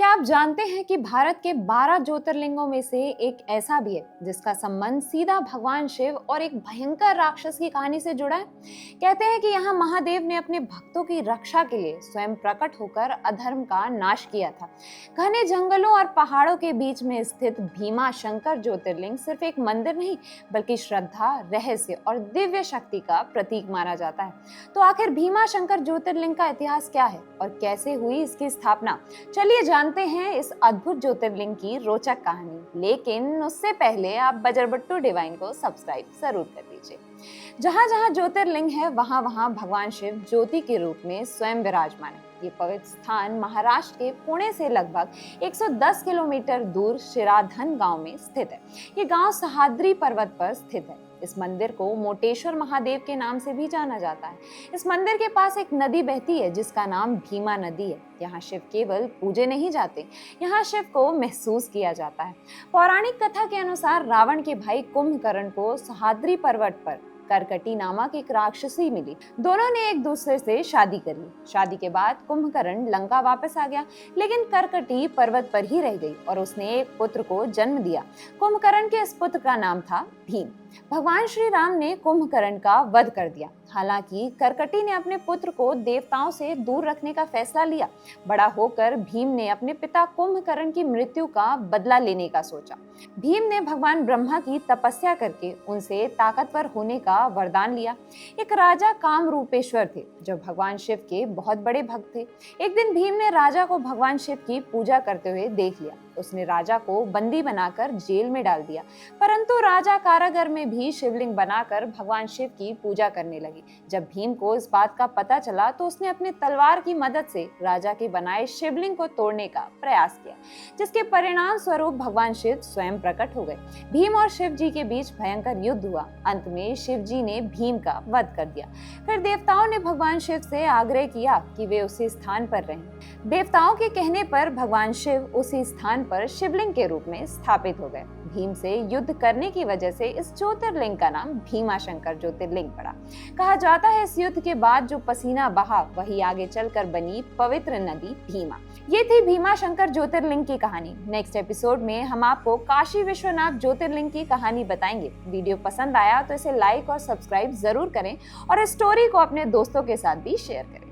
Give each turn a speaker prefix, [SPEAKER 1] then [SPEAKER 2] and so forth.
[SPEAKER 1] क्या आप जानते हैं कि भारत के 12 ज्योतिर्लिंगों में से एक ऐसा भी है जिसका संबंध सीधा भगवान शिव और एक भयंकर राक्षस की कहानी से जुड़ा है। कहते हैं कि यहाँ महादेव ने अपने भक्तों की रक्षा के लिए स्वयं प्रकट होकर अधर्म का नाश किया था। घने जंगलों और पहाड़ों के बीच में स्थित भीमा शंकर ज्योतिर्लिंग सिर्फ एक मंदिर नहीं बल्कि श्रद्धा, रहस्य और दिव्य शक्ति का प्रतीक माना जाता है। तो आखिर भीमा शंकर ज्योतिर्लिंग का इतिहास क्या है और कैसे हुई इसकी स्थापना, चलिए जानते हैं इस अद्भुत ज्योतिर्लिंग की रोचक कहानी। लेकिन उससे पहले आप बजरबट्टू डिवाइन को सब्सक्राइब जरूर कर लीजिए। जहां जहां ज्योतिर्लिंग है वहां वहां भगवान शिव ज्योति के रूप में स्वयं विराजमान है। ये पवित्र स्थान महाराष्ट्र के पुणे से लगभग 110 किलोमीटर दूर शिराधन गांव में स्थित है। ये गांव सह्याद्री पर्वत पर स्थित है। इस मंदिर को मोटेश्वर महादेव के नाम से भी जाना जाता है। इस मंदिर के पास एक नदी बहती है जिसका नाम भीमा नदी है। यहाँ शिव केवल पूजे नहीं जाते, यहाँ शिव को महसूस किया जाता है। पौराणिक कथा के अनुसार रावण के भाई कुंभकर्ण को सह्याद्री पर्वत पर करकटी नामक एक राक्षसी मिली। दोनों ने एक दूसरे से शादी कर ली। शादी के बाद कुंभकर्ण लंका वापस आ गया, लेकिन करकटी पर्वत पर ही रह गई और उसने एक पुत्र को जन्म दिया। कुंभकर्ण के इस पुत्र का नाम था भीम। भगवान श्री राम ने कुंभकर्ण का वध कर दिया। हालांकि करकटी ने अपने पुत्र को देवताओं से दूर रखने का फैसला लिया। बड़ा होकर भीम ने अपने पिता कुंभकर्ण की मृत्यु का बदला लेने का सोचा। भीम ने भगवान ब्रह्मा की तपस्या करके उनसे ताकतवर होने का वरदान लिया। एक राजा कामरूपेश्वर थे जो भगवान शिव के बहुत बड़े भक्त थे। एक दिन भीम ने राजा को भगवान शिव की पूजा करते हुए देख लिया। उसने राजा को बंदी बनाकर जेल में डाल दिया, परंतु राजा कारागार में भी शिवलिंग बनाकर भगवान शिव की पूजा करने लगी। जब भीम को इस बात का पता चला तो उसने अपने तलवार की मदद से राजा के बनाए शिवलिंग को तोड़ने का प्रयास किया, जिसके परिणाम स्वरूप भगवान शिव स्वयं प्रकट हो गए। भीम और शिव जी के बीच भयंकर युद्ध हुआ। अंत में शिव जी ने भीम का वध कर दिया। फिर देवताओं ने भगवान शिव से आग्रह किया कि वे उसी स्थान पर रहें। देवताओं के कहने पर भगवान शिव उसी स्थान पर शिवलिंग के रूप में स्थापित हो गए। भीम से युद्ध करने की वजह से इस ज्योतिर्लिंग का नाम भीमा शंकर ज्योतिर्लिंग पड़ा। कहा जाता है इस युद्ध के बाद जो पसीना बहा वही आगे चलकर बनी पवित्र नदी भीमा। ये थी भीमा शंकर ज्योतिर्लिंग की कहानी। नेक्स्ट एपिसोड में हम आपको काशी विश्वनाथ ज्योतिर्लिंग की कहानी बताएंगे। वीडियो पसंद आया तो इसे लाइक और सब्सक्राइब जरूर करें और इस स्टोरी को अपने दोस्तों के साथ भी शेयर करें।